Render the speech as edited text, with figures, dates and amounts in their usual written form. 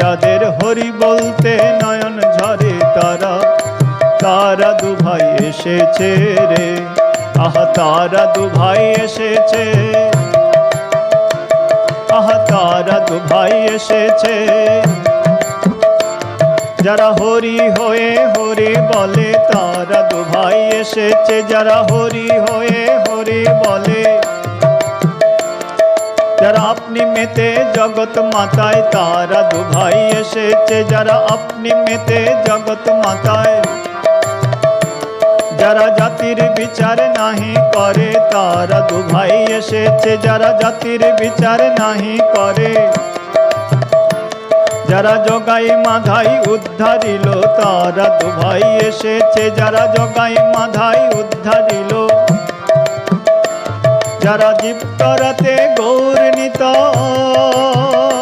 যাদের হরি বলতে নয়ন ঝরে তারা, তারা দুভাই এসেছে রে, আহা তারা দুভাই এসেছে, আহা তারা দুভাই এসেছে। যারা হরি হয়ে হরি বলে তারা দুভাই এসেছে, যারা হরি হয়ে হরি বলে। যারা আপনি মেতে জগৎ মাতায় তারা দুভাই এসেছে, যারা আপনি মেতে জগৎ মাতায়। যারা জাতির বিচার নাহি করে তারা দুভাই এসেছে, যারা জাতির বিচার নাহি করে। যারা জগাই মাধাই উদ্ধারিল তারা দুভাই এসেছে, যারা জগাই মাধাই উদ্ধারিল। যারা জীব তরাতে গৌর নিতাই,